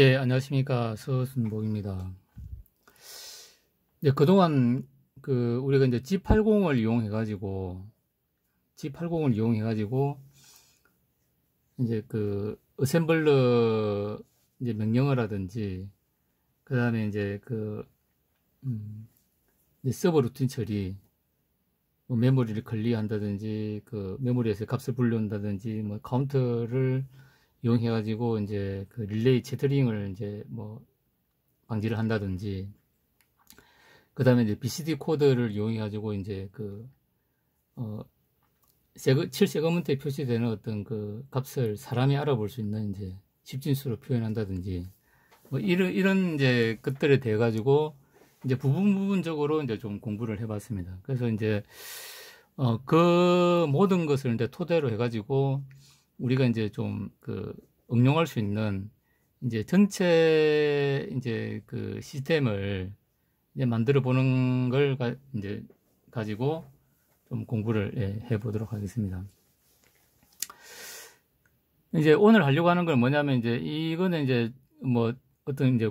예, 안녕하십니까. 서순복입니다. 이제 그동안 우리가 이제 G80을 이용해가지고, 이제 어셈블러 이제 명령어 라든지, 그 다음에 이제 이제 서버 루틴 처리, 뭐 메모리를 클리어한다든지, 메모리에서 값을 불려온다든지, 뭐 카운터를 이용해가지고, 이제 릴레이 채터링을 이제 뭐 방지를 한다든지, 그 다음에 이제 BCD 코드를 이용해가지고 이제 어, 7세그먼트에 표시되는 어떤 값을 사람이 알아볼 수 있는 이제 십진수로 표현한다든지, 뭐 이런 이제 것들에 대해 가지고 이제 부분적으로 이제 좀 공부를 해봤습니다. 그래서 이제, 그 모든 것을 이제 토대로 해가지고 우리가 이제 좀 응용할 수 있는 이제 전체 이제 시스템을 이제 만들어 보는 걸 이제 가지고 좀 공부를 해보도록 하겠습니다. 이제 오늘 하려고 하는 건 뭐냐면, 이제 이거는 이제 뭐 어떤 이제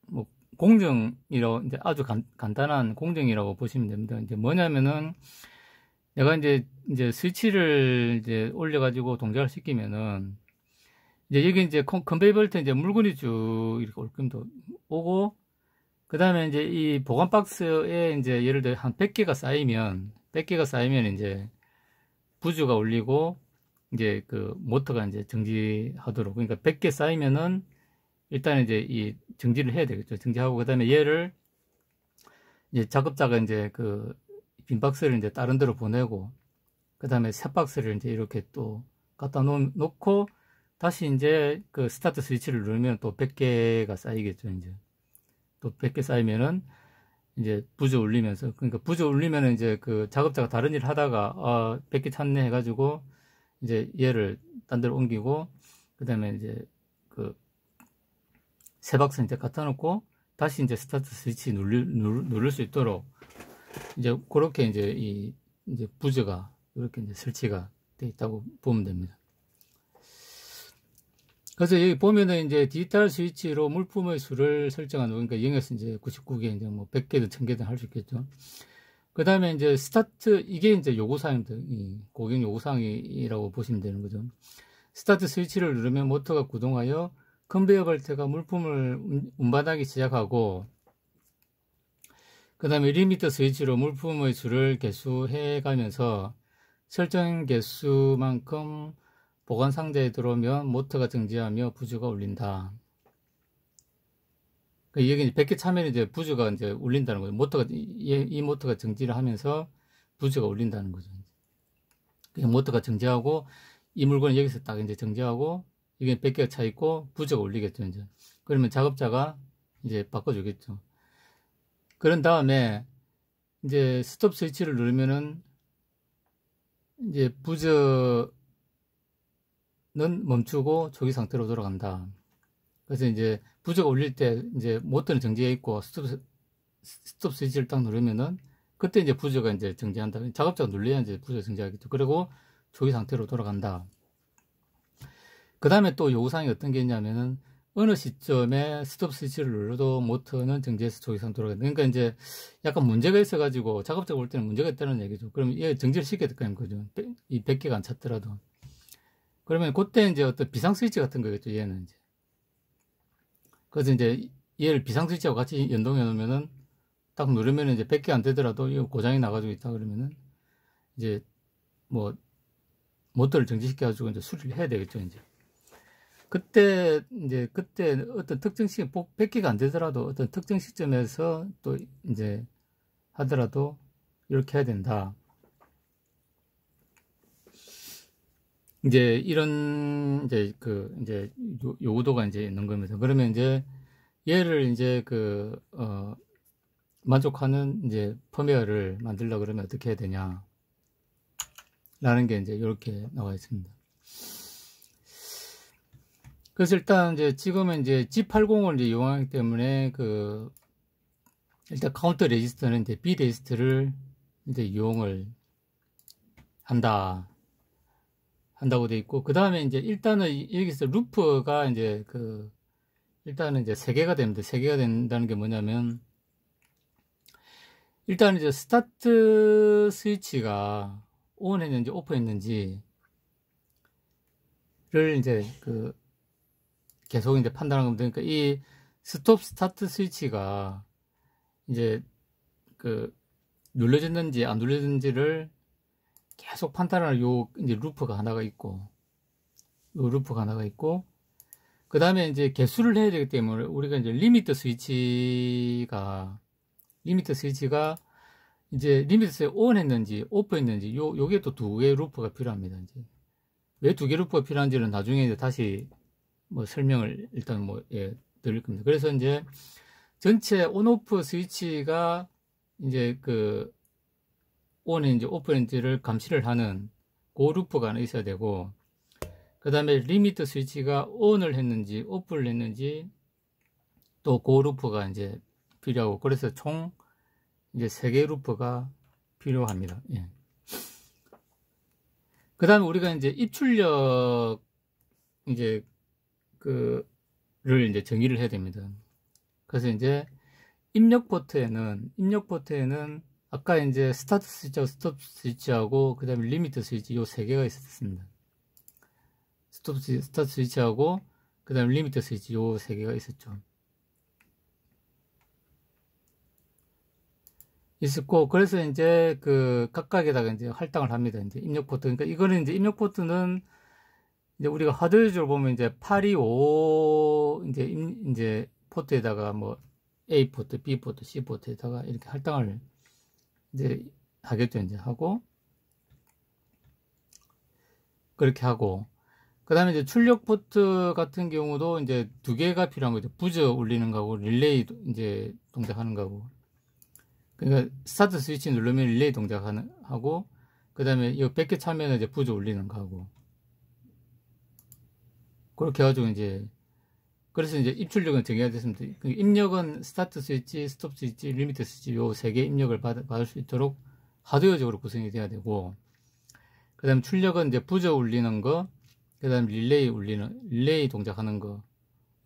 뭐 공정이라고, 이제 아주 간단한 공정이라고 보시면 됩니다. 이제 뭐냐면은, 내가 이제 스위치를 이제 올려가지고 동작을 시키면은, 이제 여기 이제 컨베이어 벨트에 이제 물건이 쭉 이렇게 올 겁니다. 오고, 그 다음에 이제 이 보관 박스에 이제 예를 들어 한 100개가 쌓이면 이제 부주가 울리고, 이제 모터가 이제 정지하도록. 그러니까 100개 쌓이면은 일단 이제 이 정지를 해야 되겠죠. 정지하고, 그 다음에 얘를 이제 작업자가 이제 빈 박스를 이제 다른 데로 보내고, 그 다음에 새 박스를 이제 이렇게 또 갖다 놓고, 다시 이제 스타트 스위치를 누르면 또 100개가 쌓이겠죠. 이제 또 100개 쌓이면은 이제 부저 울리면서, 그러니까 부저 울리면은 이제 작업자가 다른 일을 하다가 100개 찾네 해가지고 이제 얘를 딴 데로 옮기고, 그 다음에 이제 새 박스 이제 갖다 놓고 다시 이제 스타트 스위치 누를 수 있도록 이제 그렇게 이제 이제 부저가 이렇게 이제 설치가 되어 있다고 보면 됩니다. 그래서 여기 보면은 이제 디지털 스위치로 물품의 수를 설정하는, 그러니까 0에서 이제 99개, 이제 뭐 100개든 1000개든 할 수 있겠죠. 그 다음에 이제 스타트, 이게 이제 요구사항입니다. 고객 요구사항이라고 보시면 되는 거죠. 스타트 스위치를 누르면 모터가 구동하여 컨베이어 벨트가 물품을 운반하기 시작하고, 그 다음에 리미터 스위치로 물품의 수를 개수해 가면서 설정 개수만큼 보관 상자에 들어오면 모터가 정지하며 부주가 울린다. 여기 100개 차면 이제 부주가 이제 울린다는 거죠. 이 모터가 정지를 하면서 부주가 울린다는 거죠. 모터가 정지하고, 이 물건은 여기서 딱 이제 정지하고, 이게 100개가 차 있고, 부주가 울리겠죠, 이제. 그러면 작업자가 이제 바꿔주겠죠. 그런 다음에, 이제 스톱 스위치를 누르면은, 이제 부저는 멈추고 초기 상태로 돌아간다. 그래서 이제 부저가 울릴 때 이제 모터는 정지해 있고 스톱 스위치를 딱 누르면은 그때 이제 부저가 이제 정지한다. 작업자가 눌러야 이제 부저가 정지하겠죠. 그리고 초기 상태로 돌아간다. 그 다음에 또 요구사항이 어떤 게 있냐면은, 어느 시점에 스톱 스위치를 눌러도 모터는 정지해서 초기 상태로 돌아간다. 그러니까 이제 약간 문제가 있어가지고 작업자가 볼 때는 문제가 있다는 얘기죠. 그러면 얘 정지를 시켜야 될 거 아닙니까? 이 100개가 안 찼더라도. 그러면 그때 이제 어떤 비상 스위치 같은 거겠죠, 얘는 이제. 그래서 이제 얘를 비상 스위치하고 같이 연동해 놓으면은 딱 누르면 이제 100개 안 되더라도 이거 고장이 나가지고 있다 그러면은 이제 뭐 모터를 정지시켜가지고 이제 수리를 해야 되겠죠, 이제. 그때 어떤 특정 시점, 100개가 안 되더라도 어떤 특정 시점에서 또 이제 하더라도 이렇게 해야 된다. 이제 이런 이제 요구도가 이제 있는 겁니다. 그러면 이제 얘를 이제 만족하는 이제 펌웨어를 만들려고 그러면 어떻게 해야 되냐 라는 게 이제 이렇게 나와 있습니다. 그래서 일단 이제 지금은 이제 G80을 이제 이용하기 때문에 일단 카운터 레지스터는 이제 B 레지스터를 이제 이용을 한다고 돼 있고, 그 다음에 이제 일단은 여기서 루프가 이제 일단은 이제 세 개가 됩니다. 세 개가 된다는 게 뭐냐면, 일단 이제 스타트 스위치가 ON 했는지 오프 했는지를 이제 계속 이제 판단하는 겁니다. 그러니까 이 스톱 스타트 스위치가 이제 눌러졌는지 안 눌러졌는지를 계속 판단하는 요 이제 루프가 하나가 있고, 그 다음에 이제 개수를 해야 되기 때문에 우리가 이제 리미트 스위치가 이제 리미트에 ON 했는지 오프 했는지 요게 또 두 개의 루프가 필요합니다. 이제 왜 두 개 루프가 필요한지는 나중에 이제 다시 뭐 설명을 일단 드릴 겁니다. 그래서 이제 전체 온오프 스위치가 이제 ON인지 오프인지를 감시를 하는 그 루프가 하나 있어야 되고, 그 다음에 리미트 스위치가 ON을 했는지 오프를 했는지 또 그 루프가 이제 필요하고, 그래서 총 이제 3개 루프가 필요합니다. 예. 그 다음에 우리가 이제 입출력 이제 를 이제 정의를 해야 됩니다. 그래서 이제 입력 포트에는 아까 이제 스타트 스위치하고 스톱 스위치하고 그 다음에 리미트 스위치 요 3개가 있었습니다. 스타트 스위치하고 그 다음에 리미트 스위치 요 3개가 있었죠. 있었고, 그래서 이제 각각에다가 이제 할당을 합니다. 이제 입력 포트. 그러니까 이거는 이제 입력 포트는 이제 우리가 하드웨어적으로 보면 이제 825 이제 포트에다가 뭐 A 포트, B 포트, C 포트에다가 이렇게 할당을 이제 하겠죠. 이제 하고, 그렇게 하고, 그 다음에 이제 출력 포트 같은 경우도 이제 2개가 필요한 거죠. 부저 울리는 거고, 릴레이 이제 동작하는 거고. 그러니까 스타트 스위치 누르면 릴레이 동작하고, 그 다음에 이 100개 차면 이제 부저 울리는 거고. 그렇게 해가지고 이제, 그래서 이제 입출력은 정해야 됐습니다. 입력은 스타트 스위치, 스톱 스위치, 리미트 스위치 요 3개 입력을 받을 수 있도록 하드웨어적으로 구성이 돼야 되고, 그 다음에 출력은 이제 부저 울리는 거, 그 다음에 릴레이 동작하는 거,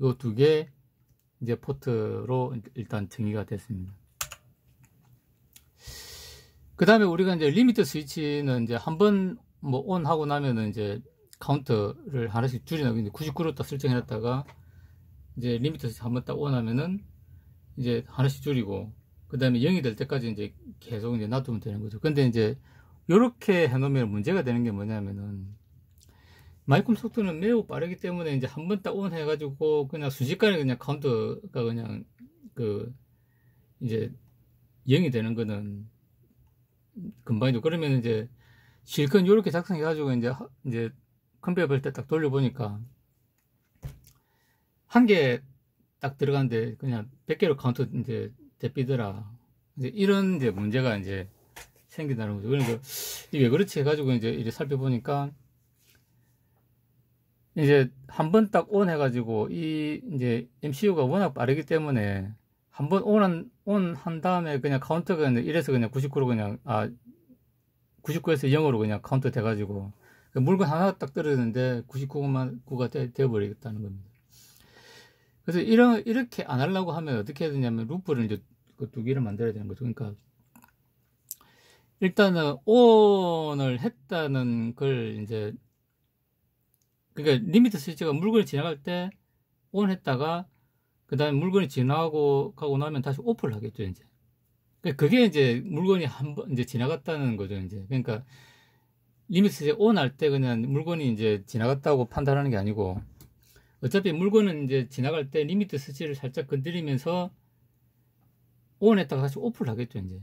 요 2개 이제 포트로 일단 정의가 됐습니다. 그 다음에 우리가 이제 리미트 스위치는 이제 한번 뭐 온 하고 나면은 이제 카운트를 하나씩 줄여나가고, 99로 딱 설정해놨다가 이제 리미트 스위치 한번 딱 온 하면은 이제 하나씩 줄이고, 그 다음에 0이 될 때까지 이제 계속 이제 놔두면 되는 거죠. 근데 이제 요렇게 해놓으면 문제가 되는 게 뭐냐면은, 마이크롬 속도는 매우 빠르기 때문에 이제 한번 딱 온 해가지고 그냥 순식간에 그냥 카운트가 그냥 이제 0이 되는 거는 금방이죠. 그러면 이제 실컷 요렇게 작성해가지고 이제 컴퓨터 볼 때 딱 돌려보니까 한 개 딱 들어가는데 그냥 100개로 카운트 이제 대피더라. 이제 이런 이제 문제가 이제 생긴다는 거죠. 그러니까 왜 그렇지 해가지고 이제 이렇게 살펴보니까 이제 한 번 딱 온 해가지고 이제 MCU가 워낙 빠르기 때문에 한 번 온 한 다음에 그냥 카운트가 이래서 그냥 99로 그냥 99에서 0으로 그냥 카운트 돼가지고 물건 하나 딱 떨어졌는데 99가 되어버리겠다는 겁니다. 그래서 이렇게 안 하려고 하면 어떻게 해야 되냐면 루프를 이제 2개를 만들어야 되는 거죠. 그러니까 일단은 ON을 했다는 걸 이제, 그러니까 리미트 스위치가 물건이 지나갈 때 ON 했다가 그 다음에 물건이 가고 나면 다시 오프를 하겠죠. 이제 그게 이제 물건이 한번 이제 지나갔다는 거죠. 이제 그러니까 리미트 스위치 ON 할 때 그냥 물건이 이제 지나갔다고 판단하는 게 아니고, 어차피 물건은 이제 지나갈 때 리미트 스위치를 살짝 건드리면서 ON 했다가 다시 오프를 하겠죠. 이제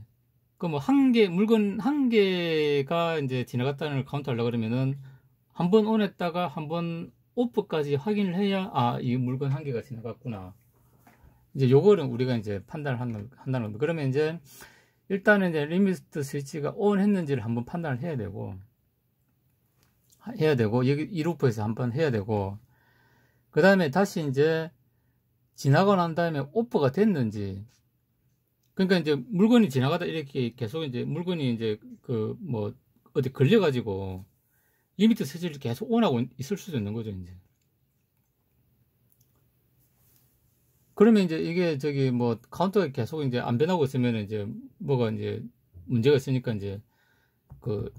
물건 한 개가 이제 지나갔다는 걸 카운트 하려고 그러면은 한 번 ON 했다가 한 번 오프까지 확인을 해야 이 물건 한 개가 지나갔구나. 이제 요거는 우리가 이제 판단을 한다는 겁니다. 그러면 이제 일단은 이제 리미트 스위치가 ON 했는지를 한번 판단을 해야 되고 여기 이 루프에서 한번 해야 되고, 그 다음에 다시 이제 지나고 난 다음에 오프가 됐는지, 그러니까 이제 물건이 지나가다 이렇게 계속 이제 물건이 이제 어디 걸려가지고 리미트 스위치를 계속 ON하고 있을 수도 있는 거죠. 이제 그러면 이제 이게 저기 뭐 카운터가 계속 이제 안 변하고 있으면 이제 뭐가 이제 문제가 있으니까 이제 그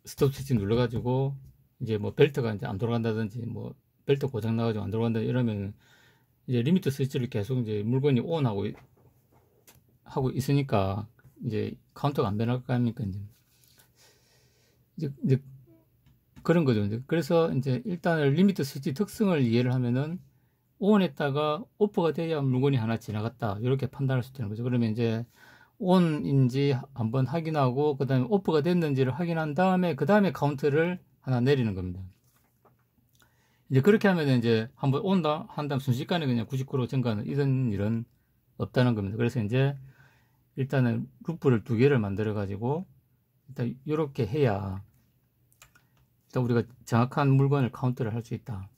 스톱 스위치 눌러가지고 이제 뭐 벨트가 이제 안 돌아간다든지 뭐 벨트 고장 나가지고 안 돌아간다 이러면 이제 리미트 스위치를 계속 이제 물건이 온 하고 있으니까 이제 카운터가 안 변할 거 아닙니까 이제 그런 거죠. 이제 그래서 이제 일단은 리미트 스위치 특성을 이해를 하면은 ON했다가 오프가 돼야 물건이 하나 지나갔다 이렇게 판단할 수 있다는 거죠. 그러면 이제 ON인지 한번 확인하고 그 다음에 오프가 됐는지를 확인한 다음에 그 다음에 카운트를 하나 내리는 겁니다. 이제 그렇게 하면 이제 한번 온다 한 다음 순식간에 그냥 99% 증가하는 이런 일은 없다는 겁니다. 그래서 이제 일단은 루프를 두 개를 만들어 가지고 일단 이렇게 해야 일단 우리가 정확한 물건을 카운트를 할 수 있다.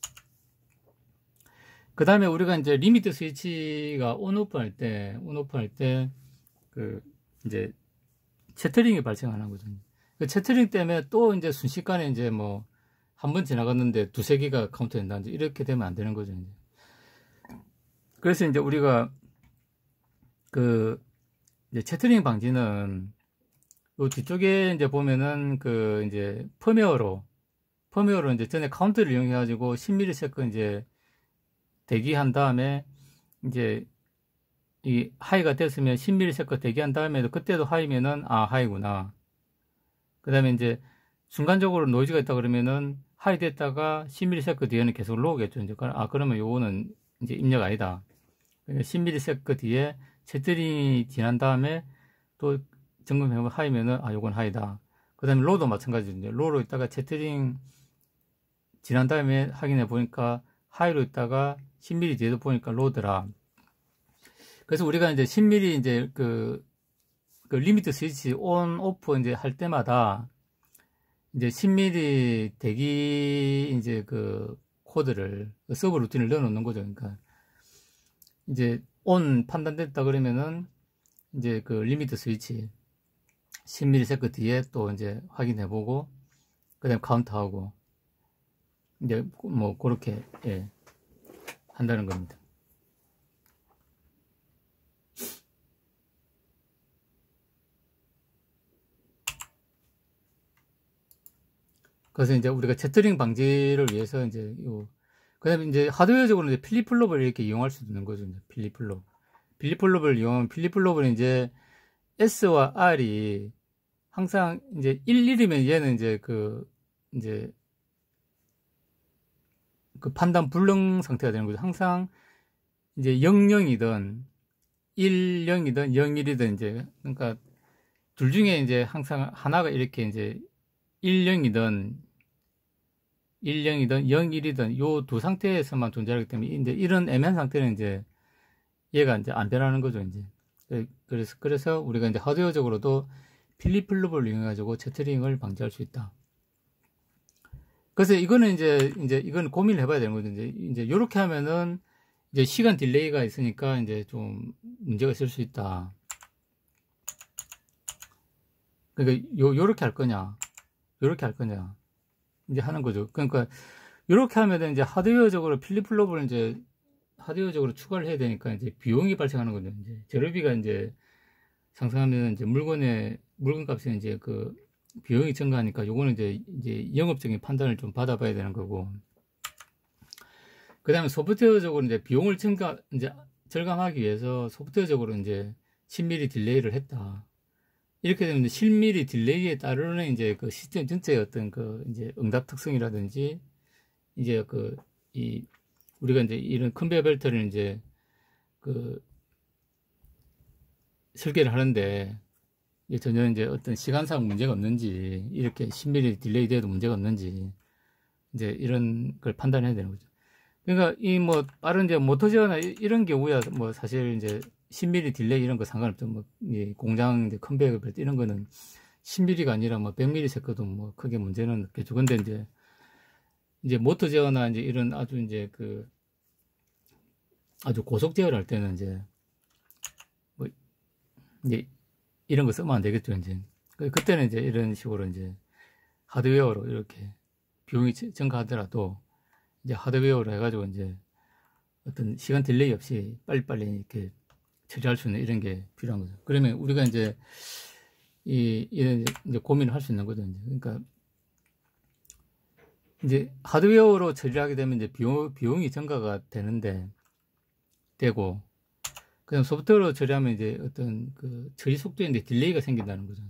그 다음에 우리가 이제 리미트 스위치가 온오프 할 때 그 이제 채터링이 발생하는 거죠. 그 채터링 때문에 또 이제 순식간에 이제 뭐 한 번 지나갔는데 두세 개가 카운트 된다. 이렇게 되면 안 되는 거죠. 이제. 그래서 이제 우리가 그 이제 채터링 방지는 요 뒤쪽에 이제 보면은 그 이제 펌웨어로 이제 전에 카운트를 이용해 가지고 10ms 이제 대기한 다음에 이제 이 하이가 됐으면 10ms 대기한 다음에도 그때도 하이면은 아 하이구나. 그 다음에 이제 순간적으로 노이즈가 있다 그러면은 하이 됐다가 10ms 뒤에는 계속 로우겠죠. 이제 아 그러면 요거는 이제 입력 아니다. 10ms 뒤에 채터링이 지난 다음에 또 점검해보면 하이면은 아 요건 하이다. 그 다음에 로우도 마찬가지죠. 로우로 있다가 채터링 지난 다음에 확인해 보니까 하이로 있다가 10mm 뒤에도 보니까 로우더라. 그래서 우리가 이제 10mm 이제 그 리미트 스위치 온 오프 이제 할 때마다 이제 10mm 대기 이제 그 코드를 서브 루틴을 넣어 놓는 거죠. 그러니까 이제 온 판단됐다 그러면은 이제 그 리미트 스위치 10ms 뒤에 또 이제 확인해 보고 그다음 카운트하고 이제 뭐 그렇게 예, 한다는 겁니다. 그래서 이제 우리가 채터링 방지를 위해서 이제 그다음에 이제 하드웨어적으로 이제 필립플롭을 이렇게 이용할 수도 있는 거죠. 이제 필립플롭을 이용하면 필립플롭은 이제 S와 R이 항상 이제 11이면 얘는 이제 이제 그 판단 불능 상태가 되는 거죠. 항상 이제 00이든 10이든 01이든 이제 그러니까 둘 중에 이제 항상 하나가 이렇게 이제 10이든 01이든 요 두 상태에서만 존재하기 때문에 이제 이런 애매한 상태는 이제 얘가 이제 안 변하는 거죠, 이제. 그래서 우리가 이제 하드웨어적으로도 필립플롭을 이용해 가지고 채터링을 방지할 수 있다. 그래서 이거는 이제 이건 고민을 해봐야 되는 거죠. 이제 요렇게 하면은 이제 시간 딜레이가 있으니까 이제 좀 문제가 있을 수 있다. 그러니까 요렇게 할 거냐, 요렇게 할 거냐 이제 하는 거죠. 그러니까 요렇게 하면은 이제 하드웨어적으로 필립플롭을 이제 하드웨어적으로 추가를 해야 되니까 이제 비용이 발생하는 거죠. 이제 재료비가 이제 상승하면 이제 물건값이 이제 그 비용이 증가하니까 요거는 이제 영업적인 판단을 좀 받아봐야 되는 거고. 그 다음에 소프트웨어적으로 이제 비용을 이제 절감하기 위해서 소프트웨어적으로 이제 10mm 딜레이를 했다. 이렇게 되면 10mm 딜레이에 따르는 이제 그 시스템 전체의 어떤 그 이제 응답 특성이라든지 이제 우리가 이제 이런 컨베이어 벨트를 이제 설계를 하는데 전혀 이제 어떤 시간상 문제가 없는지 이렇게 10mm 딜레이 돼도 문제가 없는지 이제 이런 걸 판단해야 되는 거죠. 그러니까 이 뭐 빠른 이제 모터 제어나 이런 경우야 뭐 사실 이제 10mm 딜레이 이런 거 상관없죠. 뭐 공장 이제 컨베이어 벨트 이런 거는 10mm가 아니라 뭐 100ms도 뭐 크게 문제는 없겠죠. 근데 이제 모터 제어나 이제 이런 아주 이제 아주 고속 제어를 할 때는 이제 뭐 이제 이런 거 쓰면 안 되겠죠. 이제 그때는 이제 이런 식으로 이제 하드웨어로 이렇게 비용이 증가하더라도 이제 하드웨어로 해가지고 이제 어떤 시간 딜레이 없이 빨리빨리 이렇게 처리할 수 있는 이런 게 필요한 거죠. 그러면 우리가 이제 이런 이제 고민을 할 수 있는 거죠. 이제. 그러니까 이제 하드웨어로 처리를 하게 되면 이제 비용이 증가가 되고, 그다음 소프트웨어로 처리하면 이제 어떤 그 처리 속도에 이제 딜레이가 생긴다는 거죠.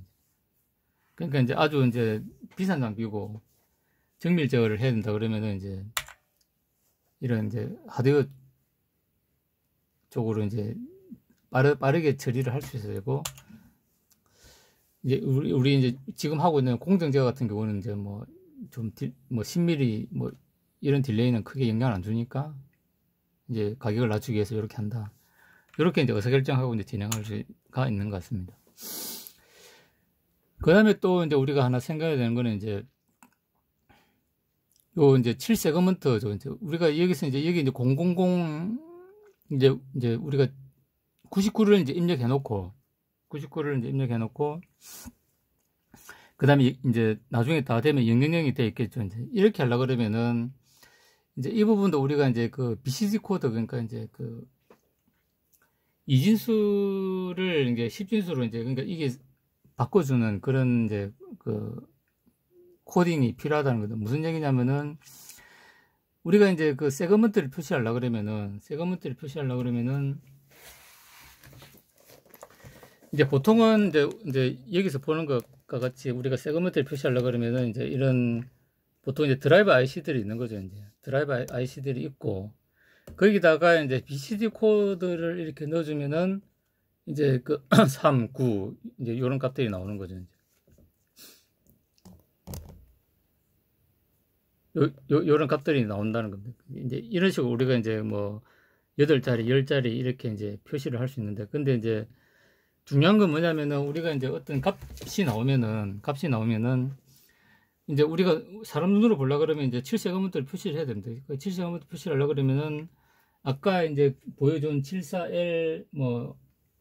그러니까 이제 아주 이제 비싼 장비고 정밀 제어를 해야 된다 그러면은 이제 이런 이제 하드웨어 쪽으로 이제 빠르게 처리를 할 수 있어야 되고, 이제 우리 이제 지금 하고 있는 공정 제어 같은 경우는 이제 뭐 10mm 뭐 이런 딜레이는 크게 영향을 안 주니까 이제 가격을 낮추기 위해서 이렇게 한다. 이렇게 이제 의사결정하고 이제 진행할 수가 있는 것 같습니다. 그 다음에 또 이제 우리가 하나 생각해야 되는 거는 이제 요 이제 7세그먼트 이제 우리가 여기서 이제 여기 이제 000 이제 우리가 99를 이제 입력해 놓고 그 다음에 이제 나중에 다 되면 000이 되어 있겠죠. 이제 이렇게 하려고 그러면은 이제 이 부분도 우리가 이제 그 BCD 코드, 그러니까 이제 그 이진수를 이제 10진수로 이제, 그러니까 이게 바꿔주는 그런 이제 그 코딩이 필요하다는 거죠. 무슨 얘기냐면은 우리가 이제 그 세그먼트를 표시하려고 그러면은 이제 보통은 이제 여기서 보는 것과 같이 우리가 세그먼트를 표시하려고 그러면은 이제 이런 보통 이제 드라이버 IC들이 있는 거죠. 이제 드라이버 IC들이 있고, 거기다가 이제 BCD 코드를 이렇게 넣어주면은 이제 그 3, 9 이제 이런 값들이 나오는 거죠. 이제 요런 값들이 나온다는 겁니다. 이제 이런 식으로 우리가 이제 뭐 8자리, 10자리 이렇게 이제 표시를 할 수 있는데, 근데 이제 중요한 건 뭐냐면은 우리가 이제 어떤 값이 나오면은 이제 우리가 사람 눈으로 보려고 그러면 이제 7세그먼트를 표시를 해야 됩니다. 7세그먼트 표시를 하려고 그러면은 아까 이제 보여준 74L 뭐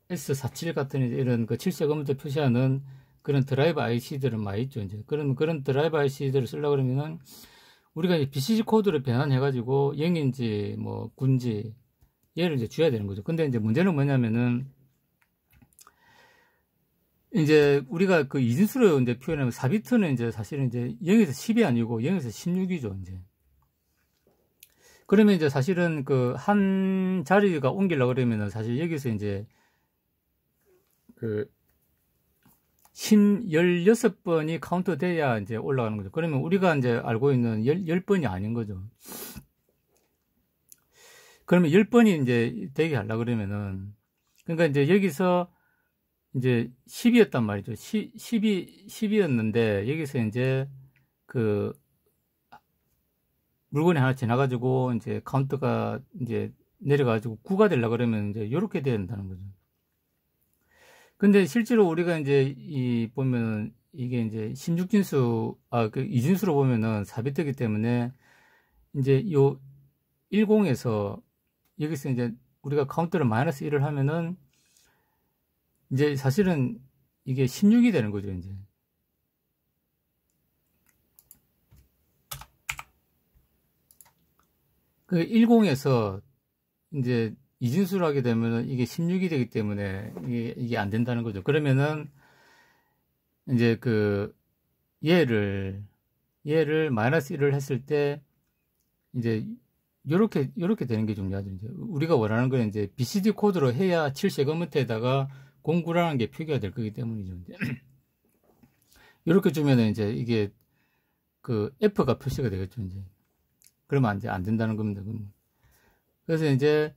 S47 같은 이제 이런 그 7세그먼트 표시하는 그런 드라이버 IC들은 많이 있죠. 이제 그런 드라이버 IC들을 쓰려고 그러면은 우리가 이제 BCD 코드를 변환해가지고 0인지 뭐 9인지 얘를 이제 줘야 되는 거죠. 근데 이제 문제는 뭐냐면은 이제 우리가 그 이진수로 이제 표현하면 4비트는 이제 사실은 이제 0에서 10이 아니고 0에서 16이죠. 이제. 그러면 이제 사실은 그 한 자리가 옮기려고 그러면은 사실 여기서 이제 그 16번이 카운트 돼야 이제 올라가는 거죠. 그러면 우리가 이제 알고 있는 10번이 아닌 거죠. 그러면 10번이 이제 되게 하려고 그러면은, 그러니까 이제 여기서 이제 10이었단 말이죠. 10이었는데, 여기서 이제 그 물건이 하나 지나가지고 이제 카운트가 이제 내려가지고 9가 되려고 그러면 이제 이렇게 돼야 된다는 거죠. 근데 실제로 우리가 이제 보면은 이게 이제 16진수, 그 이진수로 보면은 4비트이기 때문에 이제 요 10에서 여기서 이제 우리가 카운트를 마이너스 1을 하면은 이제 사실은 이게 16이 되는 거죠, 이제. 그 10에서 이제 이진수를 하게 되면은 이게 16이 되기 때문에 이게 안 된다는 거죠. 그러면은 이제 그 얘를 마이너스 1을 했을 때 이제 요렇게 되는 게 중요하죠. 이제 우리가 원하는 건 이제 BCD 코드로 해야 7세그먼트에다가 09라는 게 표기가 될 거기 때문이죠. 이제. 요렇게 주면은 이제 이게 그 F가 표시가 되겠죠. 이제. 그러면 이제 안 된다는 겁니다. 그래서 이제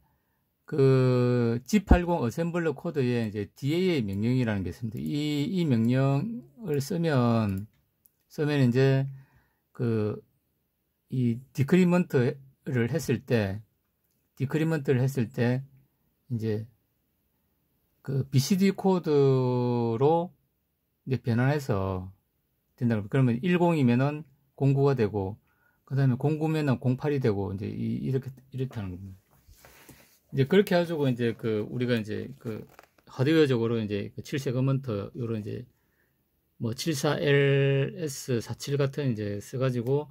그 G80 어셈블러 코드에 이제 DAA 명령이라는 게 있습니다. 이 명령을 쓰면 이제 그 이 디크리먼트를 했을 때 이제 그 BCD 코드로 이제 변환해서 된다고. 그러면 10이면은 09가 되고, 그 다음에 09면은 08이 되고, 이제 이렇게 하는 겁니다. 이제 그렇게 해가지고 이제 그 우리가 이제 그 하드웨어적으로 이제 그 7세그먼트 요런 이제 뭐 74LS47 같은 이제 써가지고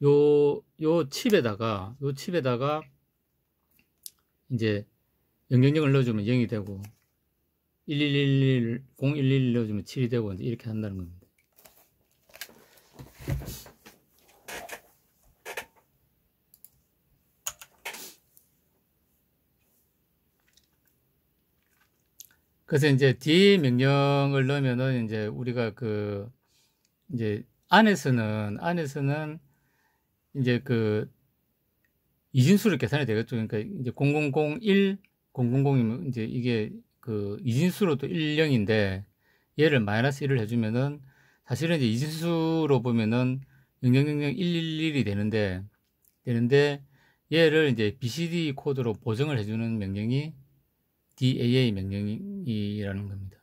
요 칩에다가 이제 000을 넣어주면 0이 되고 0111 넣어주면 7이 되고 이제 이렇게 한다는 겁니다. 그래서 이제 D 명령을 넣으면은 이제 우리가 이제 안에서는 이제 이진수를 계산이 되겠죠. 그러니까 이제 0001, 000이면 이제 이게 이진수로도 10인데 얘를 마이너스 1을 해주면은 사실은 이제 이진수로 보면은 000111이 되는데 얘를 이제 BCD 코드로 보정을 해주는 명령이 DAA 명령이라는 겁니다.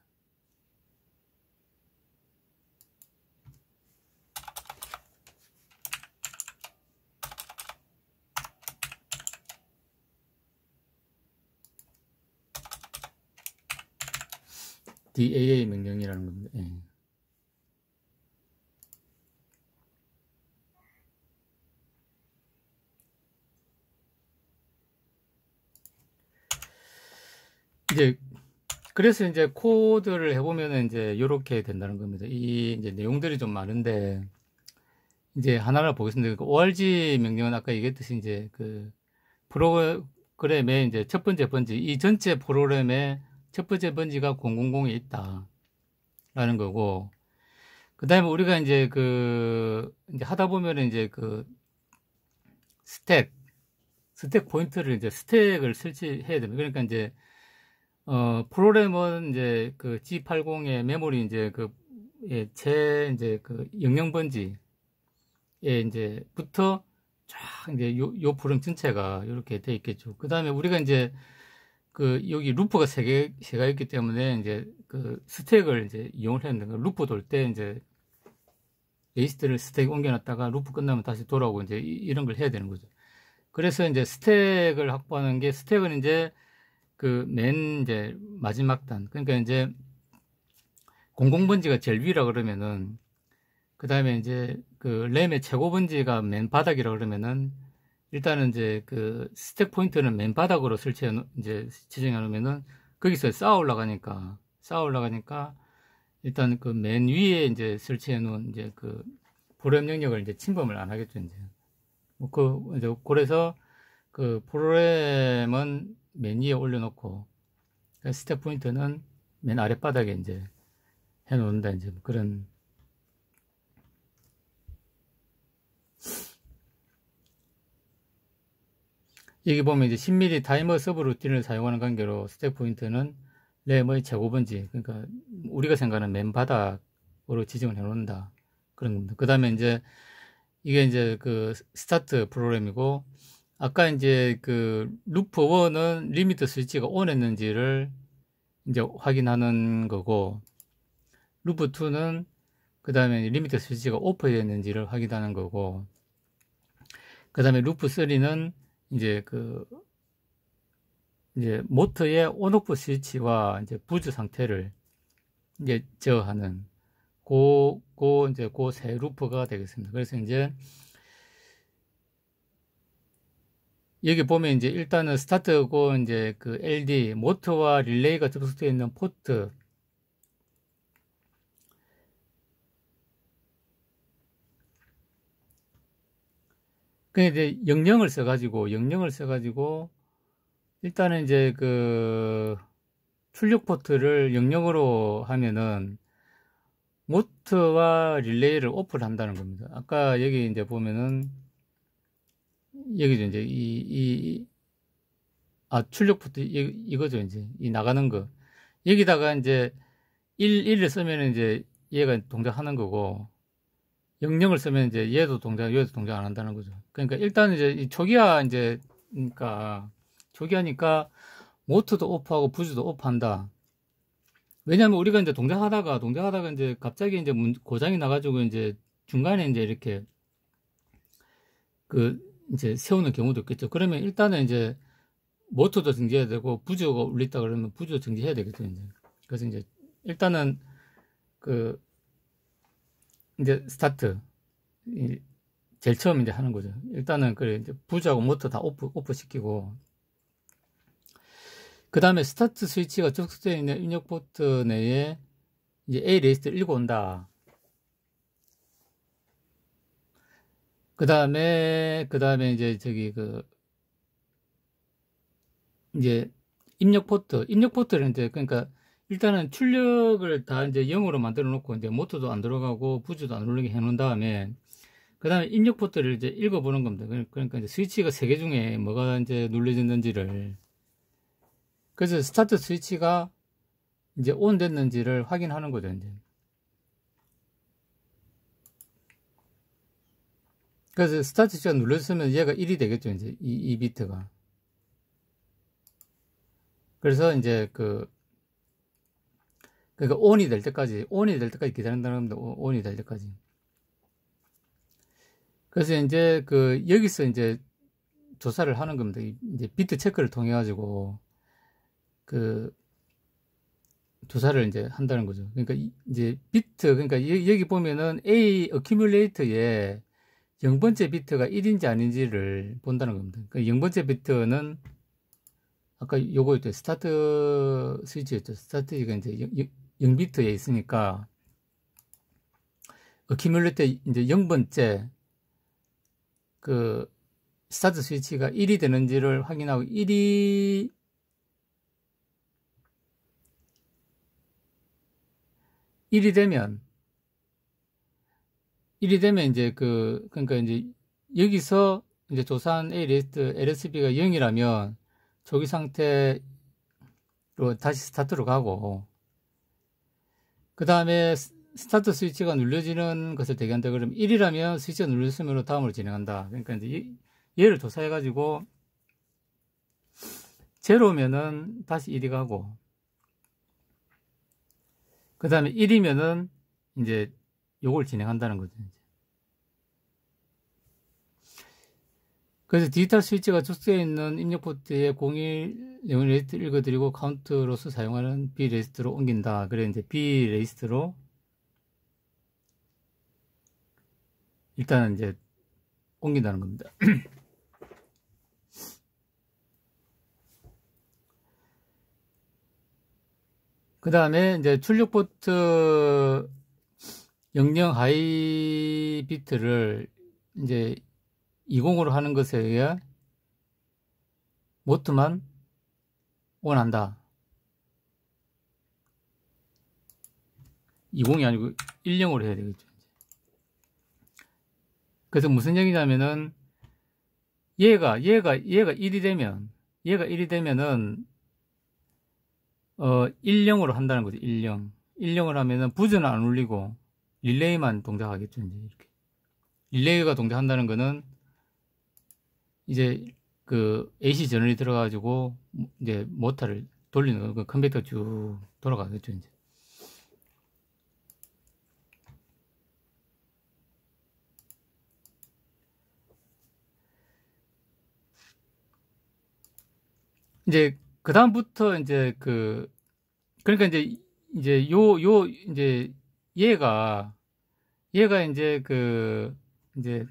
DAA 명령이라는 겁니다. 예. 이제 그래서 이제 코드를 해보면은 이제 이렇게 된다는 겁니다. 이 이제 내용들이 좀 많은데 이제 하나를 보겠습니다. org 명령은 아까 얘기했듯이 이제 프로그램의 이제 첫 번째 번지, 이 전체 프로그램의 첫 번째 번지가 000에 있다라는 거고, 그 다음에 우리가 이제 이제 하다 보면은 이제 스택 포인트를 이제 스택을 설치해야 됩니다. 그러니까 이제 프로그램은 이제 G80의 메모리 이제 이제 영영번지에 이제부터 쫙 이제 요 프로그램 전체가 이렇게 돼 있겠죠. 그 다음에 우리가 이제 여기 루프가 세 개가 있기 때문에 이제 스택을 이제 이용을 해야 되는 거. 루프 돌 때 이제 리스트를 스택 옮겨놨다가 루프 끝나면 다시 돌아오고 이제 이런 걸 해야 되는 거죠. 그래서 이제 스택을 확보하는 게 스택은 이제 맨 이제 마지막 단, 그러니까 이제 00번지가 제일 위라 그러면은 그 다음에 이제 램의 최고 번지가 맨 바닥이라 그러면은 일단은 이제 스택 포인트는 맨 바닥으로 이제 지정해 놓으면은 거기서 쌓아 올라가니까 일단 맨 위에 이제 설치해 놓은 이제 프로그램 영역을 이제 침범을 안 하겠죠. 이제 이제 그래서 프로그램은 맨 위에 올려놓고 스택 포인트는 맨 아랫바닥에 이제 해놓는다. 이제 그런. 여기 보면 이제 10mm 타이머 서브 루틴을 사용하는 관계로 스택 포인트는 램의 최고 번지, 그러니까 우리가 생각하는 맨 바닥으로 지정을 해놓는다. 그런 겁니다. 그 다음에 이제 이게 이제 스타트 프로그램이고, 아까 이제 루프 1은 리미트 스위치가 ON 했는지를 이제 확인하는 거고, 루프 2는 그 다음에 리미트 스위치가 오프 했는지를 확인하는 거고, 그 다음에 루프 3는 이제 이제 모터의 온오프 스위치와 이제 부즈 상태를 이제 제어하는 이제 세 루프가 되겠습니다. 그래서 이제 여기 보면 이제 일단은 스타트고 이제 LD 모터와 릴레이가 접속되어 있는 포트, 이제 영영을 써가지고 일단은 이제 출력 포트를 00으로 하면은 모터와 릴레이를 오프를 한다는 겁니다. 아까 여기 이제 보면은 여기죠. 이제 출력 포트 이거죠. 이제 이 나가는 거. 여기다가 이제 1을 쓰면 이제 얘가 동작하는 거고, 00을 쓰면 이제 얘도 동작 안 한다는 거죠. 그러니까 일단 이제 이 초기화니까 모터도 오프하고 부즈도 오프한다. 왜냐면 우리가 이제 동작하다가 이제 갑자기 이제 고장이 나가지고 이제 중간에 이제 이렇게 이제 세우는 경우도 있겠죠. 그러면 일단은 이제 모터도 정지해야 되고, 부즈가 울렸다 그러면 부즈도 정지해야 되겠죠. 이제. 그래서 이제 일단은 이제 스타트 제일 처음 이제 하는 거죠. 일단은 이제 부즈하고 모터 다 오프 시키고, 그 다음에 스타트 스위치가 접속되어 있는 입력 포트 내에 이제 A 레지스터를 읽어 온다. 그 다음에 이제 이제 입력 포트를 이제 그러니까 일단은 출력을 다 이제 0으로 만들어 놓고 이제 모터도 안 들어가고 부즈도 안 울리게 해 놓은 다음에 그 다음에 입력 포트를 이제 읽어 보는 겁니다. 그러니까 이제 스위치가 3개 중에 뭐가 이제 눌려졌는지를. 그래서 스타트 스위치가 이제 온 됐는지를 확인하는 거죠, 이제. 그래서 스타트 스위치가 눌렸으면 얘가 1이 되겠죠, 이제. 이 비트가. 그래서 이제 그러니까 온이 될 때까지 기다린다는 겁니다. 온이 될 때까지. 그래서 이제 여기서 이제 조사를 하는 겁니다. 이제 비트 체크를 통해 가지고 조사를 이제 한다는 거죠. 그러니까 이제 그러니까 여기 보면은 A 어큐뮬레이터에 0번째 비트가 1인지 아닌지를 본다는 겁니다. 그러니까 0번째 비트는 아까 요거였죠. 스타트 스위치였죠. 스타트가 이제 0비트에 있으니까 어큐뮬레이터 이제 0번째 스타트 스위치가 1이 되는지를 확인하고 1이 되면 이제 그러니까 이제 여기서 이제 조사한 A 리스트 LSB가 0이라면 초기 상태로 다시 스타트로 가고 그 다음에 스타트 스위치가 눌려지는 것을 대기한다 그러면 1이라면 스위치가 눌렸으면 다음으로 진행한다. 그러니까 이제 얘를 조사해 가지고 제로면은 다시 1이 가고 그 다음에 1이면은 이제 요걸 진행한다는 거죠. 그래서 디지털 스위치가 접수되어 있는 입력 포트에 01 영역 레지스트를 읽어드리고 카운트로서 사용하는 B 레지스트로 옮긴다. 그래 이제 B 레지스트로 일단은 이제 옮긴다는 겁니다. 그 다음에 이제 출력 포트 00 하이 비트를 이제 20으로 하는 것에 의해 모트만 온한다. 20이 아니고 10으로 해야 되겠죠. 그래서 무슨 얘기냐면은 얘가 1이 되면은 10으로 한다는 거죠. 10을 하면은 부즈는 안 울리고 릴레이만 동작하겠죠. 이제 이렇게 릴레이가 동작한다는 거는 이제 AC 전원이 들어가지고 이제 모터를 돌리는 거, 컨벡터 쭉 돌아가겠죠. 이제 그 다음부터 이제 그러니까 이제 이제 얘가 이제 이제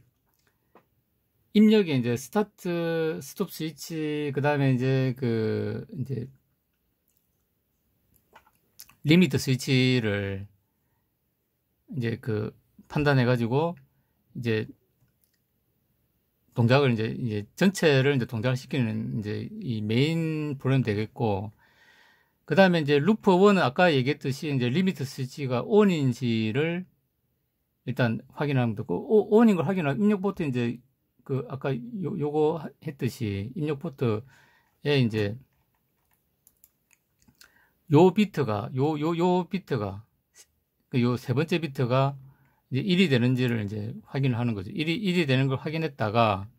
입력에 이제 스타트 스톱 스위치 그 다음에 이제 이제 리미트 스위치를 이제 판단해 가지고 이제 동작을 이제 전체를 이제 동작을 시키는 이제 이 메인 프로그램 되겠고 그 다음에 이제 루프 1은 아까 얘기했듯이 이제 리미트 스위치가 온인지를 일단 확인하면 되고 온인 걸 확인하면 입력 포트 이제 아까 요거 했듯이 입력 포트에 이제 요 비트가 요 세 번째 비트가 이제 1이 되는지를 이제 확인을 하는 거죠. 1이 되는 걸 확인했다가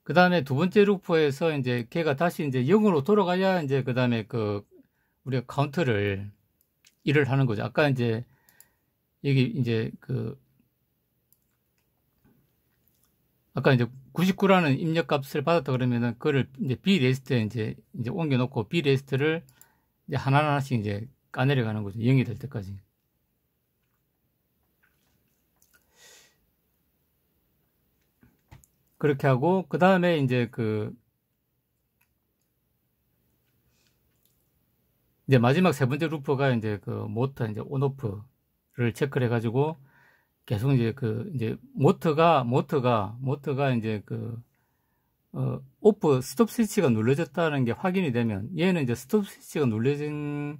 그 다음에 두 번째 루프에서 이제 걔가 다시 이제 0으로 돌아가야 이제 그 다음에 우리가 카운트를 1을 하는 거죠. 아까 이제 여기 이제 아까 이제 99라는 입력 값을 받았다 그러면은 그거를 이제 B 레지스트에 이제 옮겨 놓고 B 레지스트를 이제 하나하나씩 이제 까내려 가는 거죠. 0이 될 때까지. 그렇게 하고 그 다음에 이제 이제 마지막 세 번째 루프가 이제 그 모터 이제 온오프를 체크를 해가지고 계속 이제 그 이제 모터가 이제 그 오프 스톱 스위치가 눌러졌다는 게 확인이 되면 얘는 이제 스톱 스위치가 눌러진다고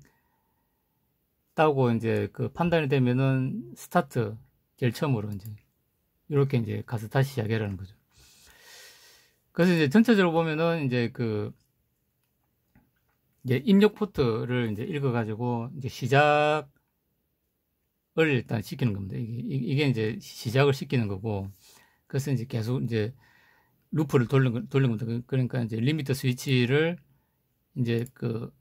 이제 그 판단이 되면은 스타트 제일 처음으로 이제 이렇게 이제 가서 다시 시작하라는 거죠. 그래서 이제 전체적으로 보면은 이제 그 이제 입력 포트를 이제 읽어가지고 이제 시작을 일단 시키는 겁니다. 이게 이제 시작을 시키는 거고, 그래서 이제 계속 이제 루프를 돌린 겁니다. 그러니까 이제 리미터 스위치를 이제 그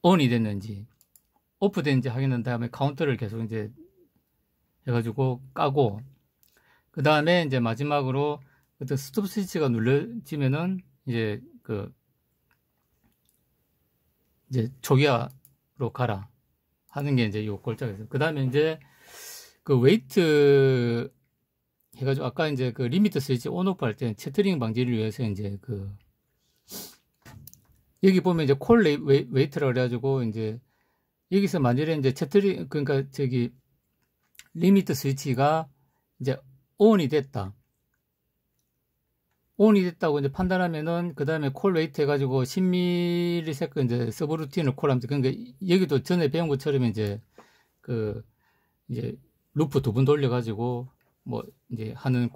ON이 됐는지 오프 됐는지 확인한 다음에 카운터를 계속 이제 해가지고 까고, 그 다음에 이제 마지막으로 어떤 스톱 스위치가 눌러지면은 이제 그 이제 초기화로 가라 하는 게 이제 요 골자에서, 그 다음에 이제 그 웨이트 해가지고 아까 이제 그 리미터 스위치 온오프 할 때 채터링 방지를 위해서 이제 그 여기 보면 이제 콜 웨이트라 그래가지고 이제 여기서 만일에 이제 채터링, 그러니까 저기 리미터 스위치가 이제 ON이 됐다. ON이 됐다고 이제 판단하면은 그 다음에 콜 웨이트 해가지고 10ms 이제 서브루틴을 콜하면서, 그러니까 여기도 전에 배운 것처럼 이제 그 이제 루프 2번 돌려가지고 뭐 이제 하는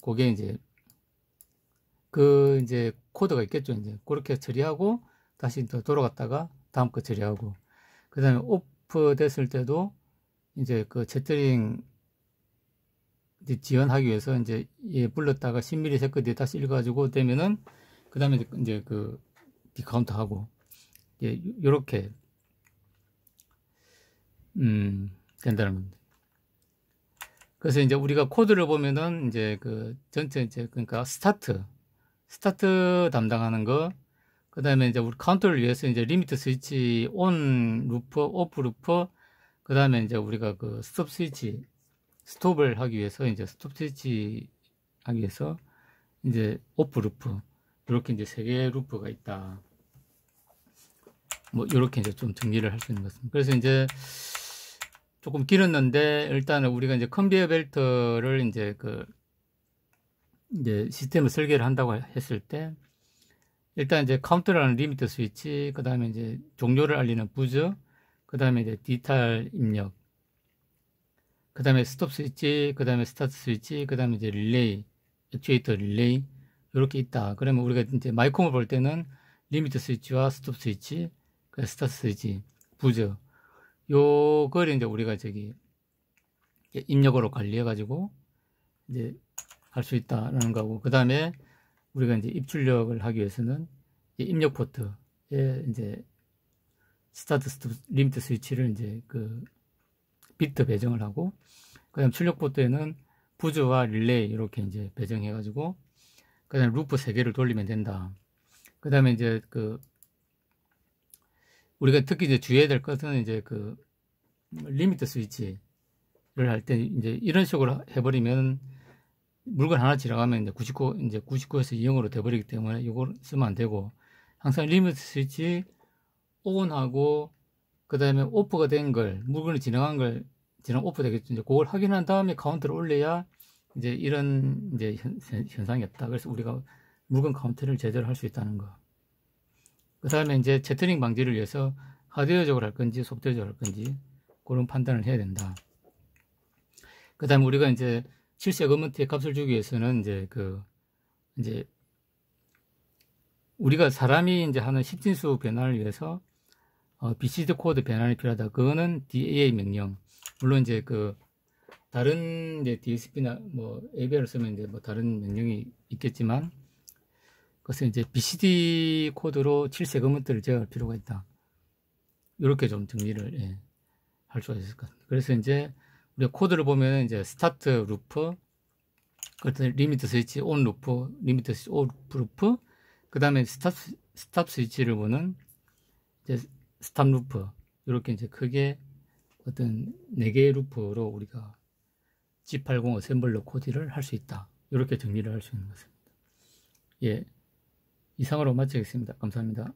그게 이제 그 이제 코드가 있겠죠. 이제 그렇게 처리하고 다시 또 돌아갔다가 다음 거 처리하고, 그 다음에 오프 됐을 때도 이제 그 채터링 이제 지원하기 위해서 이제 얘 불렀다가 10ms 뒤에 다시 읽어가지고 되면은 그 다음에 이제 그 디카운트 하고, 예, 요렇게 된다는 겁니다. 그래서 이제 우리가 코드를 보면은 이제 그 전체 이제 그러니까 스타트 담당하는 거, 그 다음에 이제 우리 카운터를 위해서 이제 리미트 스위치 온 루프, 오프 루프, 그 다음에 이제 우리가 그 스톱 스위치 스톱을 하기 위해서 이제 스톱 스위치 하기 위해서 이제 오프 루프, 이렇게 이제 3개의 루프가 있다. 뭐 이렇게 이제 좀 정리를 할 수 있는 것 같습니다. 그래서 이제 조금 길었는데 일단은 우리가 이제 컨베이어 벨트를 이제 그 이제 시스템을 설계를 한다고 했을 때 일단 이제 카운터라는 리미터 스위치, 그 다음에 이제 종료를 알리는 부저, 그 다음에 이제 디탈 입력, 그 다음에 스톱 스위치, 그 다음에 스타트 스위치, 그 다음에 이제 릴레이, 액추에이터 릴레이, 이렇게 있다. 그러면 우리가 이제 마이콤을 볼 때는 리미터 스위치와 스톱 스위치, 그 스타트 스위치, 부저, 요걸 이제 우리가 저기 입력으로 관리해가지고 이제 할 수 있다라는 거고, 그 다음에 우리가 이제 입출력을 하기 위해서는 입력 포트에 이제 스타트 스톱 리미트 스위치를 이제 그 비트 배정을 하고, 그 다음 출력 포트에는 부저와 릴레이 이렇게 이제 배정해가지고, 그 다음에 루프 3개를 돌리면 된다. 그 다음에 이제 그 우리가 특히 이제 주의해야 될 것은 이제 그 리미트 스위치를 할 때 이제 이런 식으로 해버리면 물건 하나 지나가면 이제 99에서 0으로 돼버리기 때문에 이걸 쓰면 안 되고, 항상 리미트 스위치 ON하고 그 다음에 오프가 된 걸, 물건이 지나간 오프 되겠죠. 이제 그걸 확인한 다음에 카운트를 올려야 이제 이런 이제 현상이 없다. 그래서 우리가 물건 카운트를 제대로 할 수 있다는 거. 그 다음에 이제 채터링 방지를 위해서 하드웨어적으로 할 건지 소프트웨어적으로 할 건지 그런 판단을 해야 된다. 그 다음에 우리가 이제 실시 어그먼트의 값을 주기 위해서는 이제 우리가 사람이 이제 하는 10진수 변환을 위해서 BCD 코드 변환이 필요하다. 그거는 DAA 명령. 물론 이제 그 다른 이제 DSP나 뭐 ABR을 쓰면 이제 뭐 다른 명령이 있겠지만, 그것은 이제 BCD 코드로 7세 어그먼트를 제어할 필요가 있다. 이렇게 좀 정리를 할 수가 있을 것 같습니다. 그래서 이제 우리가 코드를 보면 이제 스타트 루프, 그다음에 리미트 스위치 온 루프, 리미트 스위치 오프 루프, 그 다음에 스탑 스위치를 보는 이제 스탑 루프, 이렇게 이제 크게 어떤 4개의 루프로 우리가 G80 어셈블러 코드를 할 수 있다. 이렇게 정리를 할 수 있는 것입니다. 예, 이상으로 마치겠습니다. 감사합니다.